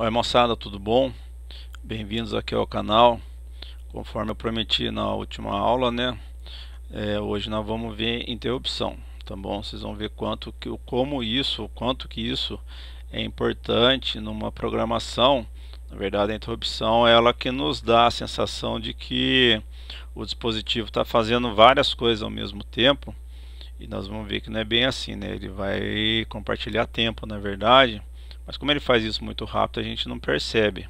Oi moçada, tudo bom? Bem-vindos aqui ao canal. Conforme eu prometi na última aula, né? Hoje nós vamos ver interrupção, tá bom? Vocês vão ver quanto que isso é importante numa programação. Na verdade, a interrupção é ela que nos dá a sensação de que o dispositivo está fazendo várias coisas ao mesmo tempo. E nós vamos ver que não é bem assim, né? Ele vai compartilhar tempo, na verdade, mas como ele faz isso muito rápido, a gente não percebe.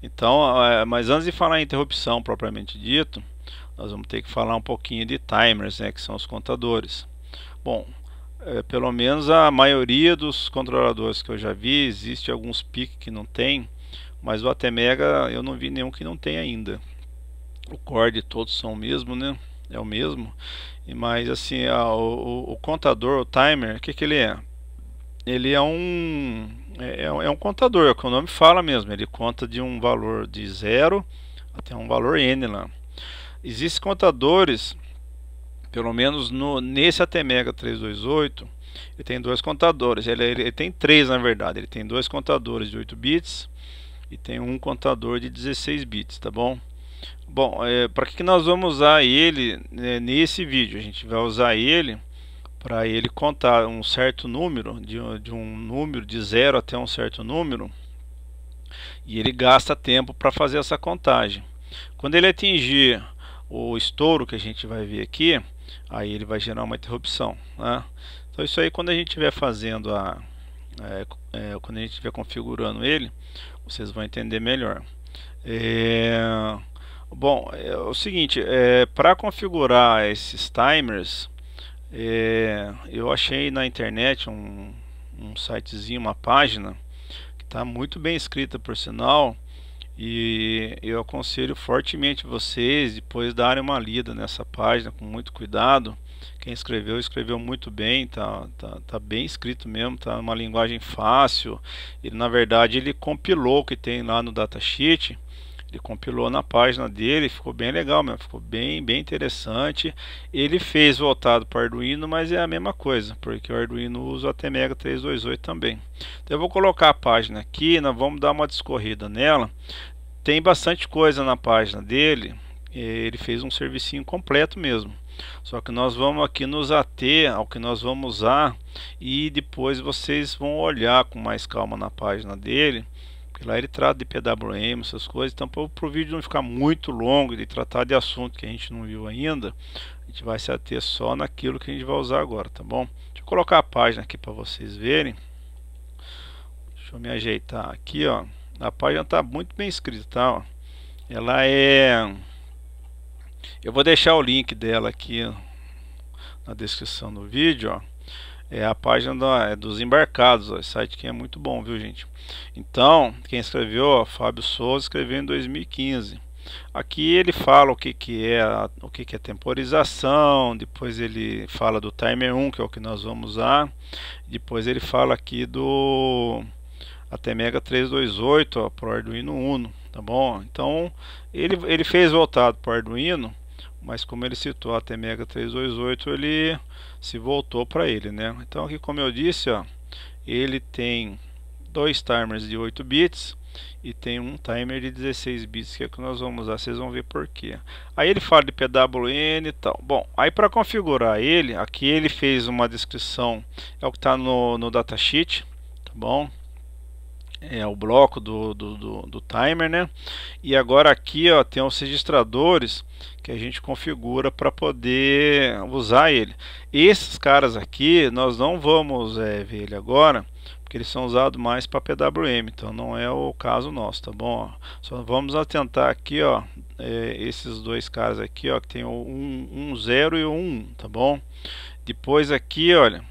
Então, mas antes de falar em interrupção propriamente dito, nós vamos ter que falar um pouquinho de timers, né, que são os contadores. Bom, pelo menos a maioria dos controladores que eu já vi, existe alguns PIC que não tem, mas o ATmega eu não vi nenhum que não tem ainda. O core todos são o mesmo, né? É o mesmo. Mas assim, o contador, o timer, o que ele é? Ele é um contador, é o que o nome fala mesmo. Ele conta de um valor de 0 até um valor n lá. Existem contadores, pelo menos nesse ATmega 328, ele tem dois contadores. Ele tem três, na verdade. Ele tem dois contadores de 8 bits e tem um contador de 16 bits, tá bom? Bom, para que nós vamos usar ele nesse vídeo? A gente vai usar ele para ele contar um certo número, de um número de 0 até um certo número, e ele gasta tempo para fazer essa contagem. Quando ele atingir o estouro que a gente vai ver aqui, aí ele vai gerar uma interrupção, né? Então isso aí, quando a gente estiver fazendo quando a gente estiver configurando ele, vocês vão entender melhor. Bom, é o seguinte, para configurar esses timers, eu achei na internet um sitezinho, uma página que está muito bem escrita, por sinal, e eu aconselho fortemente vocês depois darem uma lida nessa página com muito cuidado. Quem escreveu muito bem, tá bem escrito mesmo, tá uma linguagem fácil. Ele, na verdade, ele compilou o que tem lá no datasheet. Ele compilou na página dele, ficou bem legal mesmo, ficou bem interessante. Ele fez voltado para o Arduino, mas é a mesma coisa, porque o Arduino usa o ATmega 328 também. Então eu vou colocar a página aqui, nós vamos dar uma discorrida nela. Tem bastante coisa na página dele, ele fez um servicinho completo mesmo. Só que nós vamos aqui nos ater ao que nós vamos usar, e depois vocês vão olhar com mais calma na página dele. Lá ele trata de PWM, essas coisas. Então, para o vídeo não ficar muito longo, de tratar de assunto que a gente não viu ainda, a gente vai se ater só naquilo que a gente vai usar agora, tá bom? Deixa eu colocar a página aqui para vocês verem. Deixa eu me ajeitar aqui, ó. A página está muito bem escrita, tá? Ó. Ela é... Eu vou deixar o link dela aqui na descrição do vídeo, ó. É a página dos embarcados, ó. Esse site aqui é muito bom, viu, gente? Então, quem escreveu, ó, Fábio Souza, escreveu em 2015. Aqui ele fala o que é temporização, depois ele fala do timer 1, que é o que nós vamos usar, depois ele fala aqui do ATmega 328 para o Arduino Uno, tá bom? Então, ele fez voltado para o Arduino, mas como ele citou a ATmega 328, ele se voltou para ele, né? Então aqui, como eu disse, ó, ele tem dois timers de 8 bits e tem um timer de 16 bits, que é o que nós vamos usar. Vocês vão ver por quê. Aí ele fala de PWM e tal. Bom, aí para configurar ele, aqui ele fez uma descrição, é o que está no datasheet, tá bom? É o bloco do timer, né? E agora aqui, ó, tem os registradores que a gente configura para poder usar ele. Esses caras aqui nós não vamos ver ele agora, porque eles são usados mais para PWM, então não é o caso nosso, tá bom? Só vamos atentar aqui, ó, esses dois caras aqui, ó, que tem o 0 e o 1, tá bom? Depois aqui, olha,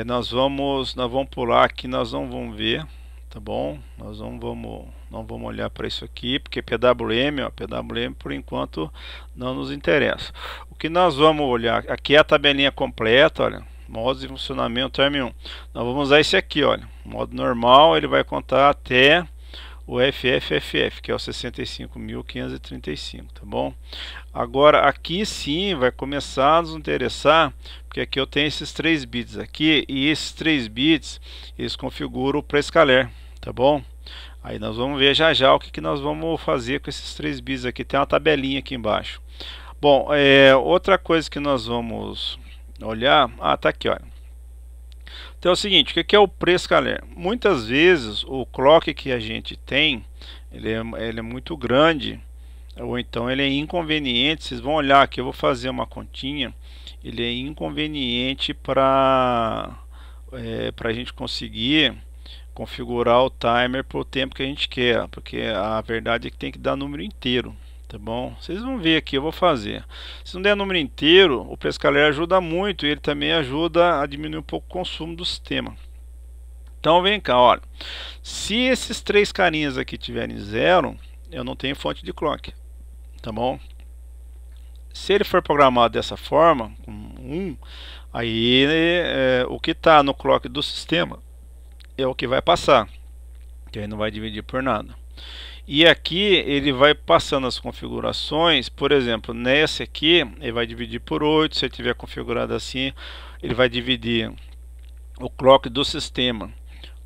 nós vamos pular aqui, nós não vamos ver, tá bom? Nós não vamos olhar para isso aqui, porque PWM, ó, PWM por enquanto não nos interessa. O que nós vamos olhar aqui é a tabelinha completa, olha, modos de funcionamento TIMER 1. Nós vamos usar esse aqui, olha, modo normal, ele vai contar até o FFFF, que é o 65.535, tá bom? Agora aqui sim vai começar a nos interessar, porque aqui eu tenho esses 3 bits aqui, e esses 3 bits eles configuram o pré-escaler, tá bom? Aí nós vamos ver já já o que nós vamos fazer com esses 3 bits aqui. Tem uma tabelinha aqui embaixo. Bom, outra coisa que nós vamos olhar, tá aqui, olha. Então é o seguinte, o que é o prescaler? Muitas vezes o clock que a gente tem, ele é muito grande, ou então ele é inconveniente. Vocês vão olhar aqui, eu vou fazer uma continha. Ele é inconveniente para a gente conseguir configurar o timer por tempo que a gente quer, porque a verdade é que tem que dar número inteiro, tá bom? Vocês vão ver aqui, eu vou fazer. Se não der número inteiro, o prescaler ajuda muito e ele também ajuda a diminuir um pouco o consumo do sistema. Então vem cá, olha, se esses 3 carinhas aqui tiverem 0, eu não tenho fonte de clock, tá bom? Se ele for programado dessa forma, com 1, aí o que está no clock do sistema é o que vai passar, que aí não vai dividir por nada. E aqui ele vai passando as configurações. Por exemplo, nesse aqui ele vai dividir por 8. Se ele tiver configurado assim, ele vai dividir o clock do sistema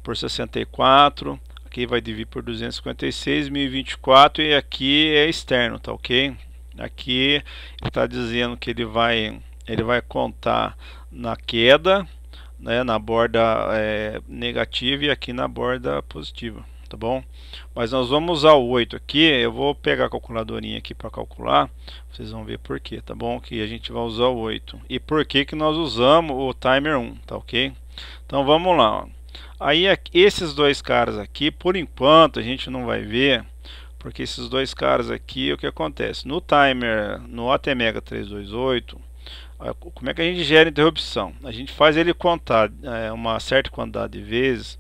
por 64. Aqui vai dividir por 256, 1024, e aqui é externo, tá ok? Aqui ele está dizendo que ele vai contar na queda, né, na borda negativa, e aqui na borda positiva, tá bom? Mas nós vamos usar o 8 aqui. Eu vou pegar a calculadorinha aqui para calcular, vocês vão ver por quê, tá bom? Que a gente vai usar o 8 e por que que nós usamos o timer 1, tá ok? Então vamos lá, ó. Aí esses 2 caras aqui, por enquanto a gente não vai ver, porque esses 2 caras aqui, o que acontece? No timer, no ATmega 328, como é que a gente gera interrupção? A gente faz ele contar uma certa quantidade de vezes,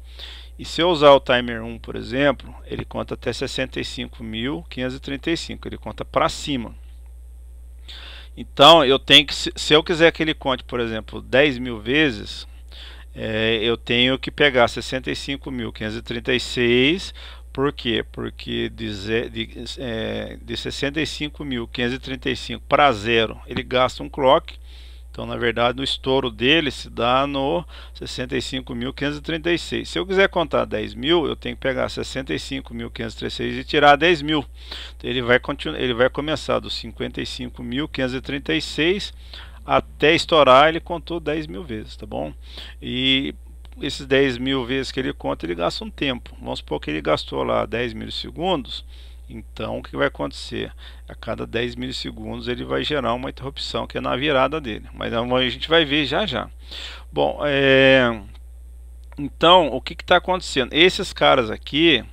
e se eu usar o timer 1, por exemplo, ele conta até 65.535, ele conta para cima. Então eu tenho que, se eu quiser que ele conte, por exemplo, 10.000 vezes, eu tenho que pegar 65.536. Por quê? Porque de 65.535 para 0 ele gasta um clock. Então na verdade no estouro dele se dá no 65.536. Se eu quiser contar 10.000, eu tenho que pegar 65.536 e tirar 10.000. Então ele vai começar dos 55.536 até estourar. Ele contou 10.000 vezes, tá bom? E esses 10.000 vezes que ele conta, ele gasta um tempo. Vamos supor que ele gastou lá 10 milissegundos. Então o que vai acontecer? A cada 10 milissegundos ele vai gerar uma interrupção, que é na virada dele. Mas a gente vai ver já já. Bom, então o que está acontecendo? Esses caras aqui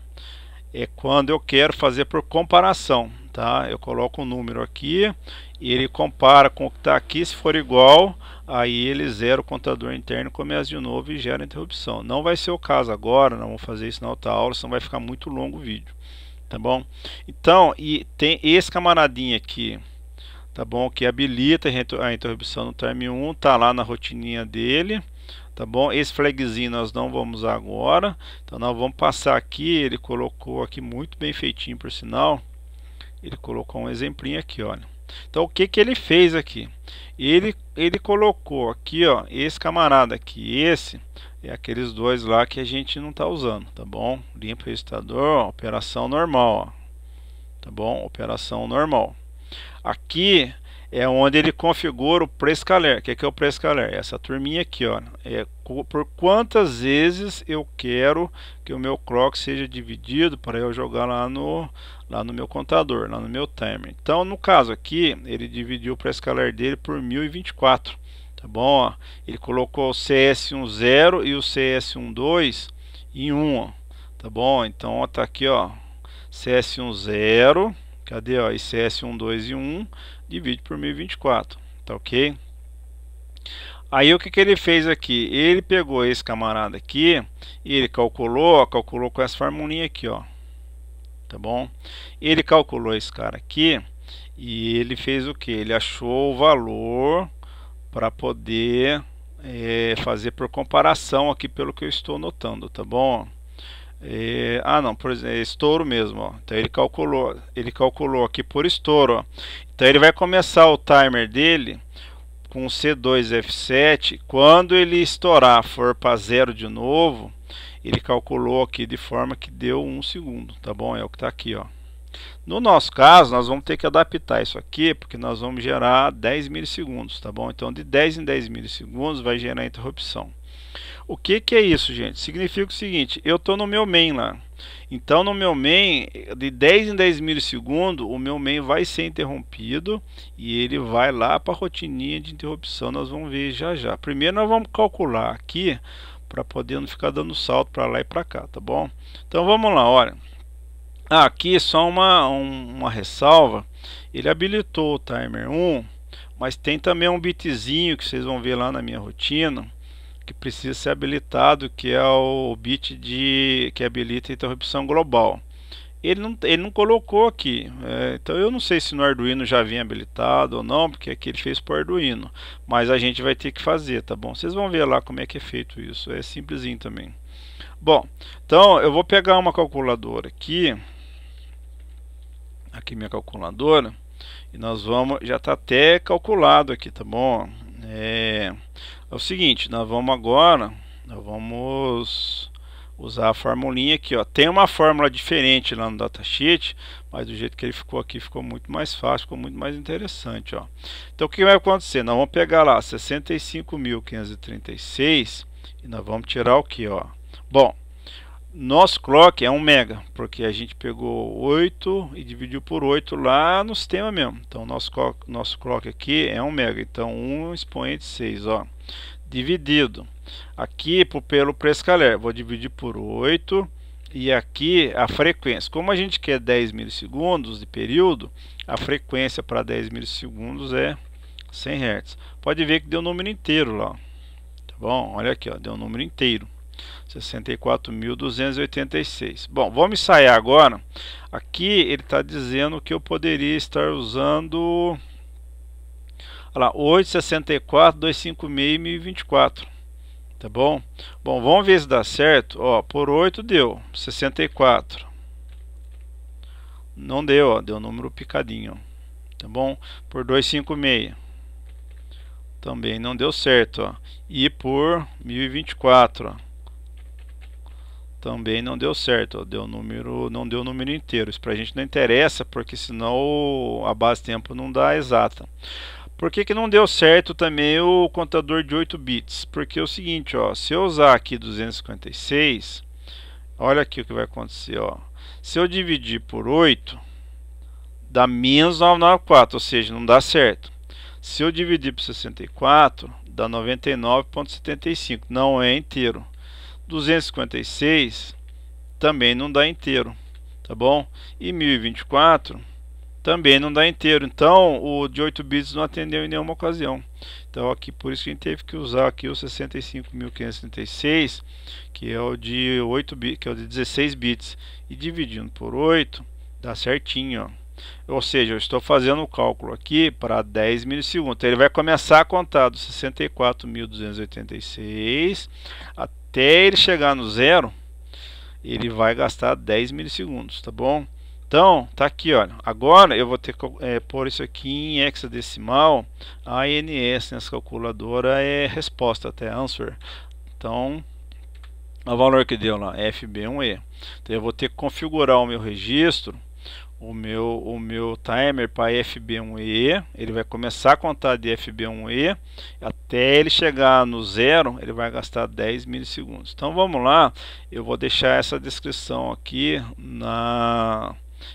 é quando eu quero fazer por comparação, tá? Eu coloco um número aqui e ele compara com o que está aqui. Se for igual, aí ele zera o contador interno, começa de novo e gera interrupção. Não vai ser o caso agora, não vou fazer isso na outra aula, senão vai ficar muito longo o vídeo, tá bom? Então, e tem esse camaradinho aqui, tá bom? Que habilita a interrupção no time 1, tá lá na rotininha dele, tá bom? Esse flagzinho nós não vamos usar agora, então nós vamos passar aqui. Ele colocou aqui muito bem feitinho, por sinal. Ele colocou um exemplinho aqui, olha. Então o que que ele fez aqui? Ele colocou aqui, ó, esse camarada aqui. Esse é aqueles 2 lá que a gente não está usando, tá bom? Limpa o registrador, ó, operação normal, ó, tá bom? Operação normal. Aqui é onde ele configura o prescaler. O que é o prescaler? Essa turminha aqui, ó, por quantas vezes eu quero que o meu clock seja dividido para eu jogar lá no meu contador, lá no meu timer. Então no caso aqui ele dividiu o prescaler dele por 1024, tá bom? Ó, ele colocou o CS10 e o CS12 em 1, ó, tá bom? Então ó, tá aqui, ó, CS10, cadê, ó, e CS12 em 1, divide por 1024, tá ok? Aí o que que ele fez aqui? Ele pegou esse camarada aqui e ele calculou com essa formulinha aqui, ó, tá bom? Ele calculou esse cara aqui e ele fez o que? Ele achou o valor para poder fazer por comparação aqui, pelo que eu estou notando, tá bom? Não, por exemplo, é estouro mesmo, ó. Então ele calculou aqui por estouro, ó. Então ele vai começar o timer dele com C2 F7. Quando ele estourar, for para 0 de novo, ele calculou aqui de forma que deu 1 segundo, tá bom? É o que está aqui, ó. No nosso caso, nós vamos ter que adaptar isso aqui, porque nós vamos gerar 10 milissegundos, tá bom? Então, de 10 em 10 milissegundos vai gerar interrupção. O que é isso, gente? Significa o seguinte, eu estou no meu main lá. Então, no meu main, de 10 em 10 milissegundos, o meu main vai ser interrompido e ele vai lá para a rotininha de interrupção. Nós vamos ver já já. Primeiro, nós vamos calcular aqui para poder não ficar dando salto para lá e para cá, tá bom? Então, vamos lá, olha. Aqui só uma ressalva, ele habilitou o timer 1, mas tem também um bitzinho que vocês vão ver lá na minha rotina, que precisa ser habilitado, que é o bit que habilita a interrupção global. Ele não colocou aqui, então eu não sei se no Arduino já vinha habilitado ou não, porque aqui ele fez para o Arduino, mas a gente vai ter que fazer, tá bom? Vocês vão ver lá como é que é feito isso, é simplesinho também. Bom, então eu vou pegar uma calculadora aqui minha calculadora, e nós vamos, já está até calculado aqui, tá bom? É o seguinte, nós vamos usar a formulinha aqui, ó. Tem uma fórmula diferente lá no datasheet, mas do jeito que ele ficou aqui ficou muito mais fácil, ficou muito mais interessante, ó. Então o que vai acontecer? Nós vamos pegar lá 65.536 e nós vamos tirar o que, ó? Bom, nosso clock é 1 mega, porque a gente pegou 8 e dividiu por 8 lá no sistema mesmo. Então nosso clock aqui é 1 mega, então 1 expoente 6, ó, dividido aqui pelo prescaler, vou dividir por 8, e aqui a frequência, como a gente quer 10 milissegundos de período, a frequência para 10 milissegundos é 100 Hz. Pode ver que deu um número inteiro lá, tá bom? Olha aqui, ó, deu um número inteiro, 64.286. Bom, vamos ensaiar agora. Aqui ele está dizendo que eu poderia estar usando, olha lá, 8, 64, 256 e 1024. Tá bom? Bom, vamos ver se dá certo. Ó, por 8 deu 64. Não deu, ó, deu número picadinho, ó. Tá bom? Por 256 também não deu certo, ó. E por 1024, ó, também não deu certo, ó, não deu número inteiro. Isso pra gente não interessa, porque senão a base tempo não dá exata. Por que não deu certo também o contador de 8 bits? Porque é o seguinte, ó, se eu usar aqui 256, olha aqui o que vai acontecer, ó. Se eu dividir por 8, dá menos 994, ou seja, não dá certo. Se eu dividir por 64, dá 99,75, não é inteiro. 256 também não dá inteiro, tá bom? E 1024 também não dá inteiro. Então o de 8 bits não atendeu em nenhuma ocasião. Então aqui por isso que a gente teve que usar aqui o 65.536, que é o de 8 bits, que é o de 16 bits, e dividindo por 8 dá certinho, ó. Ou seja, eu estou fazendo o cálculo aqui para 10 milissegundos. Então ele vai começar a contar dos 64.286 até ele chegar no zero, ele vai gastar 10 milissegundos, tá bom? Então, tá aqui, olha. Agora eu vou ter que pôr isso aqui em hexadecimal. A ANS nessa calculadora é resposta, até answer. Então, o valor que deu lá, FB1E. Então eu vou ter que configurar o meu registro, o meu timer para FB1E. Ele vai começar a contar de FB1E até ele chegar no zero, ele vai gastar 10 milissegundos. Então vamos lá, eu vou deixar essa descrição aqui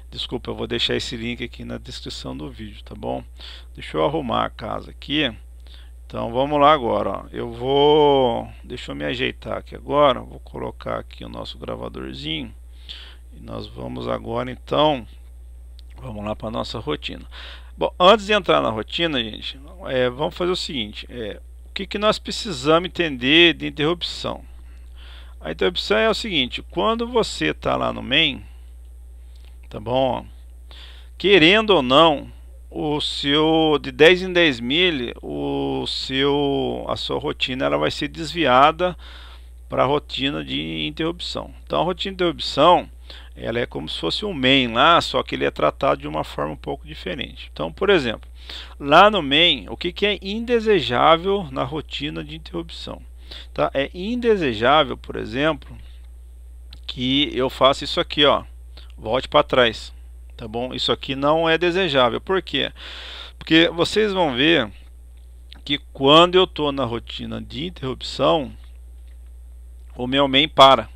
desculpa, eu vou deixar esse link aqui na descrição do vídeo, tá bom? Deixa eu arrumar a casa aqui. Então vamos lá agora, ó. Deixa eu me ajeitar aqui agora, vou colocar aqui o nosso gravadorzinho e nós vamos agora então, vamos lá para a nossa rotina. Bom, antes de entrar na rotina, gente, vamos fazer o seguinte, o que nós precisamos entender de interrupção. A interrupção é o seguinte, quando você está lá no main, tá bom? Querendo ou não, o seu de 10 em 10 mil, a sua rotina ela vai ser desviada para a rotina de interrupção. Então a rotina de interrupção ela é como se fosse um main lá, só que ele é tratado de uma forma um pouco diferente. Então, por exemplo, lá no main, o que é indesejável na rotina de interrupção? Tá? É indesejável, por exemplo, que eu faça isso aqui, ó, volte para trás, tá bom? Isso aqui não é desejável. Por quê? Porque vocês vão ver que quando eu estou na rotina de interrupção, o meu main para.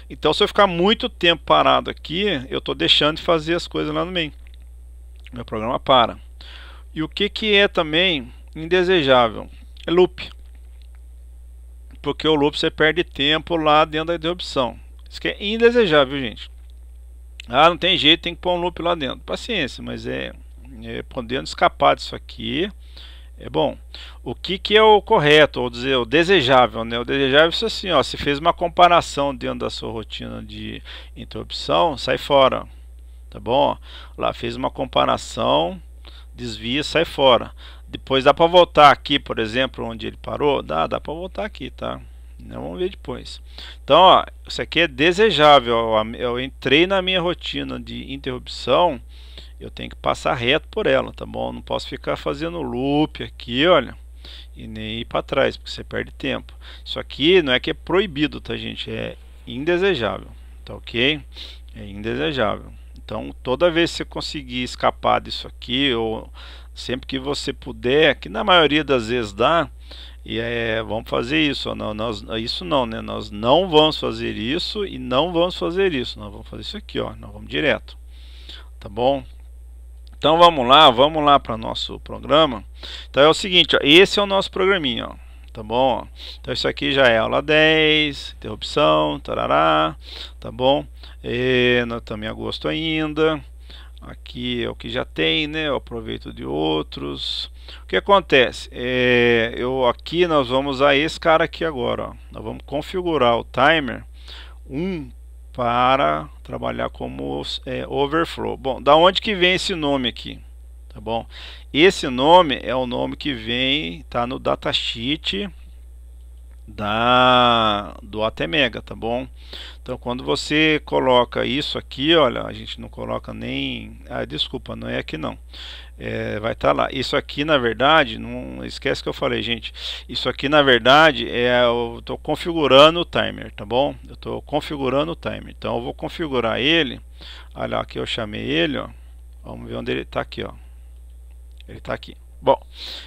Então, se eu ficar muito tempo parado aqui, eu estou deixando de fazer as coisas lá no main. Meu programa para. E o que é também indesejável? É loop. Porque o loop você perde tempo lá dentro da interrupção. Isso que é indesejável, gente. Ah, não tem jeito, tem que pôr um loop lá dentro. Paciência, mas podendo escapar disso aqui, é bom. O que é o correto, ou dizer, o desejável, né? O desejável é isso assim, ó, se fez uma comparação dentro da sua rotina de interrupção, sai fora, tá bom? Lá fez uma comparação, desvia, sai fora. Depois dá para voltar aqui, por exemplo, onde ele parou, dá para voltar aqui, tá? Vamos ver depois. Então, ó, isso aqui é desejável. Eu entrei na minha rotina de interrupção, eu tenho que passar reto por ela, tá bom? Não posso ficar fazendo loop aqui, olha, e nem ir para trás, porque você perde tempo. Isso aqui não é que é proibido, tá, gente? É indesejável, tá ok? É indesejável. Então, toda vez que você conseguir escapar disso aqui, ou sempre que você puder, que na maioria das vezes dá, e vamos fazer isso, isso não, né? Nós não vamos fazer isso e não vamos fazer isso. Nós vamos fazer isso aqui, ó. Nós vamos direto, tá bom? Então vamos lá para nosso programa. Então é o seguinte, ó, esse é o nosso programinha, ó, tá bom? Então isso aqui já é aula 10, interrupção, tarará, tá bom? Nós estamos em agosto ainda. Aqui é o que já tem, né? Eu aproveito de outros. O que acontece? Aqui nós vamos usar esse cara aqui agora, ó. Nós vamos configurar o timer 1 para trabalhar como overflow. Bom, da onde que vem esse nome aqui? Tá bom? Esse nome é o nome que vem, tá no datasheet do ATmega, tá bom? Então quando você coloca isso aqui, olha, a gente não coloca nem, desculpa, não é aqui não, vai estar lá. Isso aqui na verdade, não esquece que eu falei, gente, isso aqui na verdade eu estou configurando o timer, tá bom? Eu estou configurando o timer, então eu vou configurar ele. Olha, aqui eu chamei ele, ó. Vamos ver onde ele está aqui, ó. Ele está aqui. Bom,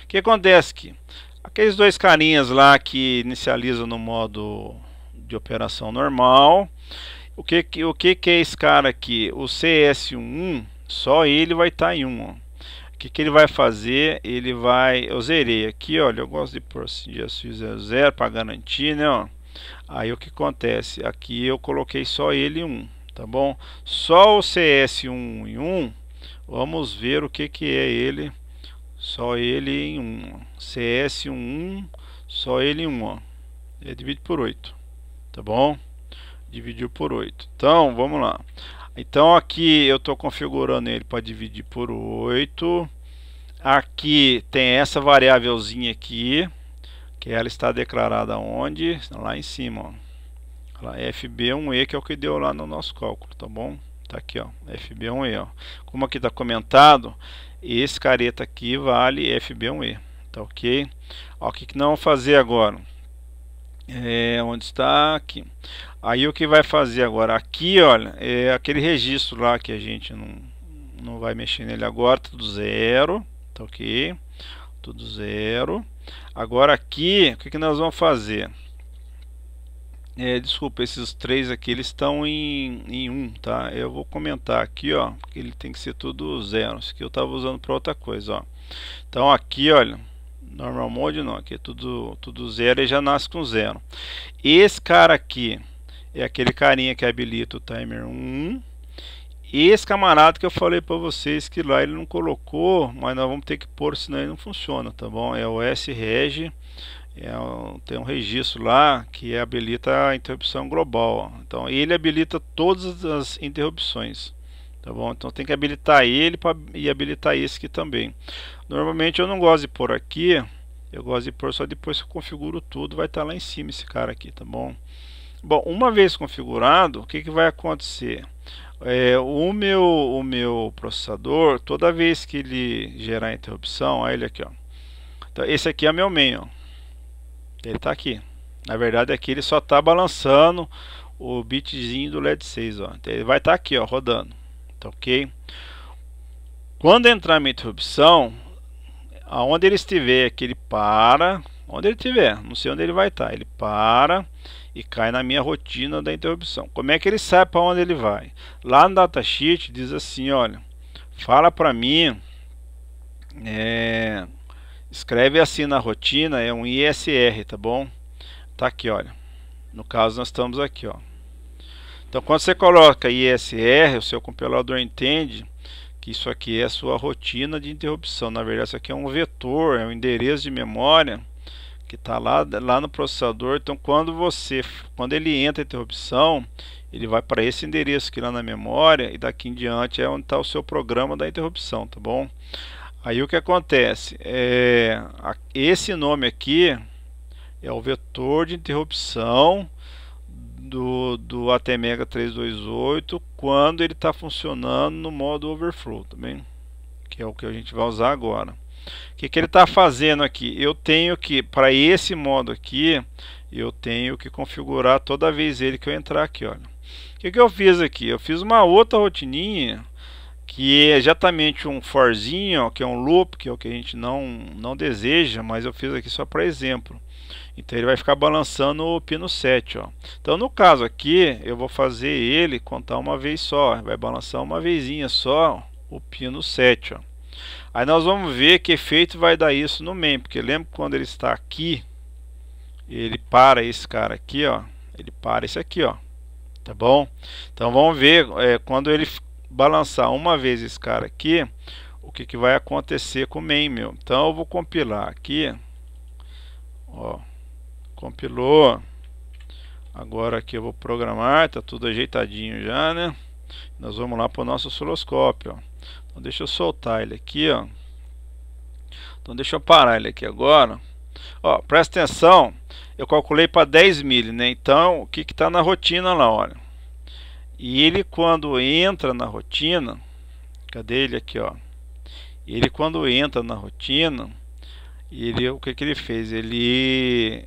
o que acontece aqui? Aqueles dois carinhas lá que inicializam no modo de operação normal. O que é esse cara aqui? O CS11, só ele vai estar em 1. Ó. O que ele vai fazer? Eu zerei aqui, olha, eu gosto de pôr assim, já fiz 0 para garantir, né? Ó. Aí o que acontece? Aqui eu coloquei só ele em 1, tá bom? Só o CS1 em 1, vamos ver o que é ele. Só ele em 1, CS1, só ele em 1, ó. Divide por 8, tá bom? Dividiu por 8. Então, vamos lá. Então, aqui eu estou configurando ele para dividir por 8. Aqui tem essa variávelzinha aqui, que ela está declarada onde? Lá em cima, ó. Lá, FB1E, que é o que deu lá no nosso cálculo, tá bom? Tá aqui, ó, FB1E, ó. Como aqui está comentado, esse careta aqui vale FB1E, tá ok? Ó, o que nós vamos fazer agora? Onde está? Aqui. Aí o que vai fazer agora? Aqui, olha, é aquele registro lá que a gente não vai mexer nele agora, tudo 0, tá ok? Tudo 0. Agora aqui, o que nós vamos fazer? Desculpa, esses três aqui eles estão em 1, tá? Eu vou comentar aqui, ó, porque ele tem que ser tudo 0. Isso aqui eu estava usando para outra coisa, ó. Então aqui, olha, normal mode não, aqui é tudo 0 e já nasce com 0. Esse cara aqui é aquele carinha que habilita o timer 1. Esse camarada que eu falei para vocês que lá ele não colocou, mas nós vamos ter que pôr, senão ele não funciona, tá bom? É o sreg. Tem um registro lá que habilita a interrupção global, ó. Então ele habilita todas as interrupções, tá bom? Então tem que habilitar ele e habilitar esse aqui também. Normalmente eu não gosto de pôr aqui, eu gosto de pôr só depois que eu configuro tudo, vai estar lá em cima esse cara aqui, tá bom? Bom, uma vez configurado, o que vai acontecer? O meu processador, toda vez que ele gerar interrupção, olha ele aqui, ó. Então esse aqui é meu main, ó. Ele está aqui. Na verdade aqui ele só está balançando o bitzinho do LED 6, ó. Então, ele vai estar aqui, ó, rodando. Tá ok? Quando entrar a minha interrupção, aonde ele estiver aqui, ele para. Onde ele estiver, não sei onde ele vai estar. Ele para e cai na minha rotina da interrupção. Como é que ele sabe para onde ele vai? Lá no datasheet diz assim, olha, fala para mim, escreve assim na rotina, é um ISR, tá bom? Tá aqui, olha. No caso nós estamos aqui, ó. Então quando você coloca ISR, o seu compilador entende que isso aqui é a sua rotina de interrupção. Na verdade isso aqui é um vetor, é um endereço de memória que está lá no processador. Então quando ele entra a interrupção, ele vai para esse endereço aqui lá na memória, e daqui em diante é onde está o seu programa da interrupção, tá bom? Aí o que acontece? Esse nome aqui é o vetor de interrupção do ATmega 328 quando ele está funcionando no modo overflow também, que é o que a gente vai usar agora. O que ele está fazendo aqui? Eu tenho que, para esse modo aqui, eu tenho que configurar toda vez ele que eu entrar aqui, olha. O que eu fiz aqui? Eu fiz uma outra rotininha que é exatamente um forzinho, ó, que é um loop, que é o que a gente não deseja, mas eu fiz aqui só para exemplo. Então ele vai ficar balançando o pino 7, ó. Então no caso aqui, eu vou fazer ele contar uma vez só, vai balançar uma vezinha só o pino 7, ó. Aí nós vamos ver que efeito vai dar isso no main, porque lembra que quando ele está aqui, ele para esse cara aqui, ó, ele para esse aqui, ó, tá bom? Então vamos ver quando ele balançar uma vez esse cara aqui, o que vai acontecer com o main meu. Então eu vou compilar aqui, ó, compilou. Agora aqui eu vou programar, tá tudo ajeitadinho já, né? Nós vamos lá para o nosso osciloscópio, ó. Então deixa eu soltar ele aqui, ó. Então deixa eu parar ele aqui agora. Ó, presta atenção, eu calculei para 10 mil, né? Então o que está na rotina lá, olha. E ele quando entra na rotina, cadê ele aqui, ó? Ele quando entra na rotina, o que ele fez? Ele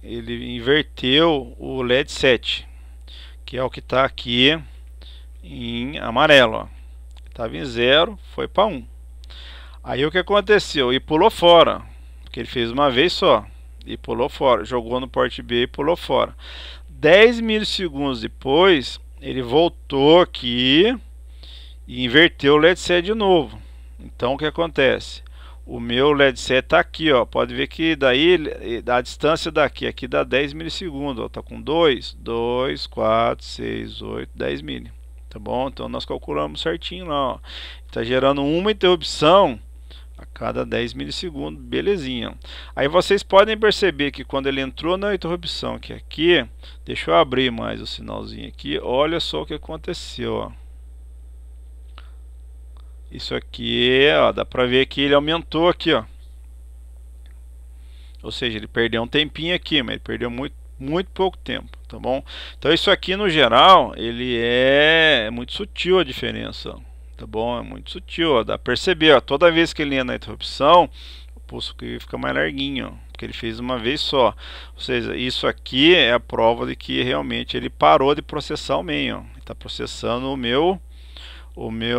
inverteu o LED 7, que é o que está aqui em amarelo, ó. Estava em 0, foi para 1. Aí o que aconteceu? E pulou fora, porque ele fez uma vez só e pulou fora, jogou no port B e pulou fora. 10 milissegundos depois, ele voltou aqui e inverteu o LED 7 de novo. Então o que acontece? O meu LED 7 está aqui, ó. Pode ver que daí a distância daqui aqui dá 10 milissegundos, ó. Tá com 2, 4, 6, 8, 10 mil. Tá bom? Então nós calculamos certinho lá, ó. Tá gerando uma interrupção a cada 10 milissegundos, belezinha. Aí vocês podem perceber que quando ele entrou na interrupção, que aqui, deixa eu abrir mais o sinalzinho aqui, olha só o que aconteceu, ó. Isso aqui, ó, dá pra ver que ele aumentou aqui, ó. Ou seja, ele perdeu um tempinho aqui, mas ele perdeu muito pouco tempo, tá bom? Então isso aqui no geral, ele é muito sutil a diferença, ó. Tá bom? É muito sutil, ó. Dá pra perceber, ó, toda vez que ele entra na interrupção, o pulso aqui fica mais larguinho, ó, porque ele fez uma vez só. Ou seja, isso aqui é a prova de que realmente ele parou de processar o main, ó. Ele tá processando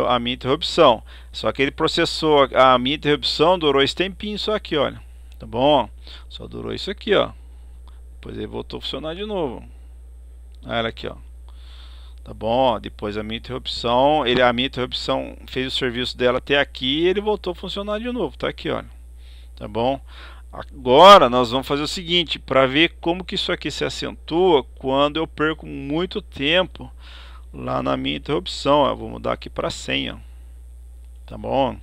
a minha interrupção. Só que ele processou a minha interrupção, durou esse tempinho só aqui, olha. Tá bom? Só durou isso aqui, ó. Depois ele voltou a funcionar de novo. Olha aqui, ó. Tá bom? Depois a minha interrupção, a minha interrupção fez o serviço dela até aqui e ele voltou a funcionar de novo. Tá aqui, olha. Tá bom? Agora nós vamos fazer o seguinte, para ver como que isso aqui se acentua quando eu perco muito tempo lá na minha interrupção. Eu vou mudar aqui para 100, ó. Tá bom?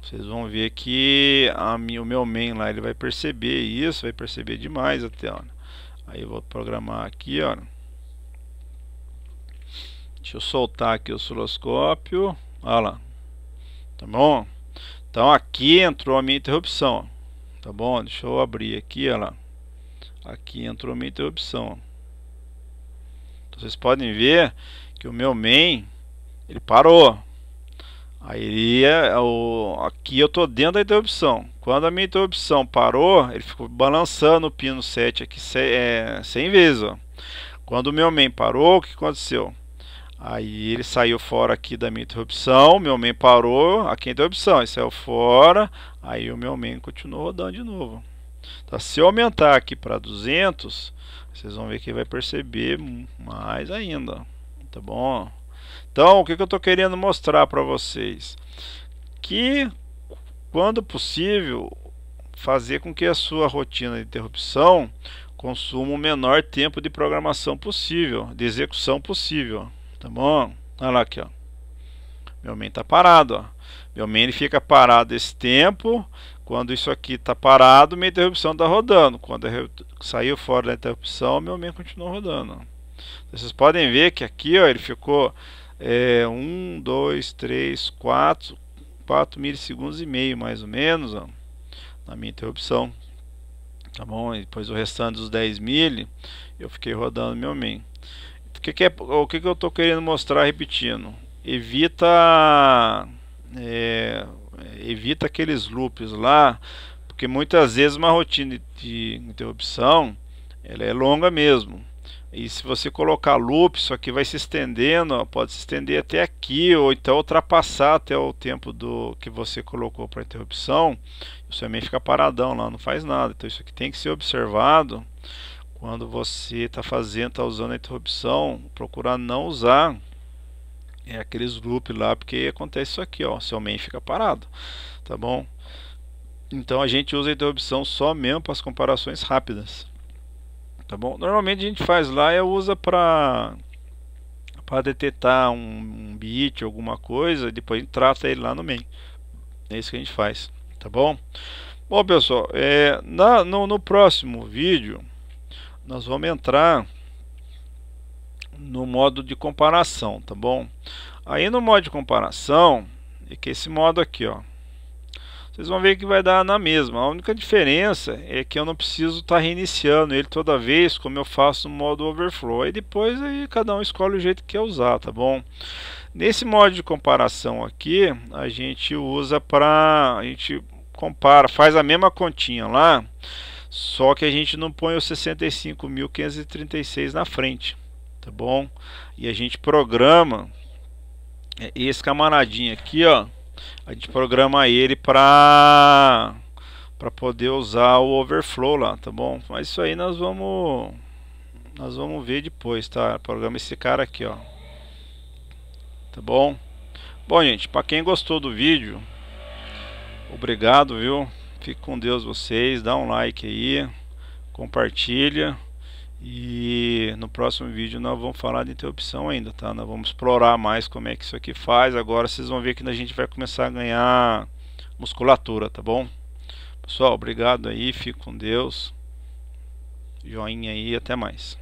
Vocês vão ver que o meu main lá, ele vai perceber isso, vai perceber demais até, ó. Aí eu vou programar aqui, ó. Deixa eu soltar aqui o osciloscópio. Olha lá. Tá bom? Então aqui entrou a minha interrupção, ó. Tá bom? Deixa eu abrir aqui, olha lá. Aqui entrou a minha interrupção, ó. Então, vocês podem ver que o meu main, ele parou. Aí aqui eu tô dentro da interrupção. Quando a minha interrupção parou, ele ficou balançando o pino 7 aqui 100 vezes, ó. Quando o meu main parou, o que aconteceu? Aí ele saiu fora aqui da minha interrupção, meu main parou, aqui a interrupção, ele saiu fora, aí o meu main continuou rodando de novo. Tá, se eu aumentar aqui para 200, vocês vão ver que vai perceber mais ainda, tá bom? Então, o que eu estou querendo mostrar para vocês? Que, quando possível, fazer com que a sua rotina de interrupção consuma o menor tempo de programação possível, de execução possível, tá bom? Olha lá aqui, ó. Meu main está parado, ó. Meu main ele fica parado esse tempo. Quando isso aqui está parado, minha interrupção está rodando. Quando saiu fora da interrupção, meu main continua rodando. Vocês podem ver que aqui, ó, ele ficou 1, 2, 3, 4 milissegundos e meio, mais ou menos, ó, na minha interrupção. Tá bom? E depois o restante dos 10 mili, eu fiquei rodando meu main. O que eu estou querendo mostrar repetindo? Evita aqueles loops lá, porque muitas vezes uma rotina de interrupção ela é longa mesmo. E se você colocar loop, isso aqui vai se estendendo, ó, pode se estender até aqui, ou então ultrapassar até o tempo do que você colocou para interrupção. O seu main fica paradão lá, não faz nada. Então isso aqui tem que ser observado quando você está usando a interrupção. Procurar não usar aqueles loops lá, porque acontece isso aqui, ó, seu main fica parado, tá bom? Então a gente usa a interrupção só mesmo para as comparações rápidas, tá bom? Normalmente a gente faz lá usa para detectar um bit, alguma coisa, e depois a gente trata ele lá no main. É isso que a gente faz, tá bom? Bom, pessoal, no próximo vídeo nós vamos entrar no modo de comparação, tá bom? Aí no modo de comparação é que esse modo aqui, ó, vocês vão ver que vai dar na mesma. A única diferença é que eu não preciso estar reiniciando ele toda vez, como eu faço no modo overflow. Aí depois aí cada um escolhe o jeito que quer usar, tá bom? Nesse modo de comparação aqui, a gente usa a gente compara, faz a mesma continha lá, só que a gente não põe os 65.536 na frente, tá bom? E a gente programa esse camaradinho aqui, ó, a gente programa ele para poder usar o overflow lá, tá bom? Mas isso aí nós vamos ver depois, tá? Programa esse cara aqui, ó, tá bom? Bom, gente, para quem gostou do vídeo, obrigado, viu? Fique com Deus vocês, dá um like aí, compartilha. E no próximo vídeo nós vamos falar de interrupção ainda, tá? Nós vamos explorar mais como é que isso aqui faz. Agora vocês vão ver que a gente vai começar a ganhar musculatura, tá bom? Pessoal, obrigado aí, fique com Deus. Joinha aí, até mais.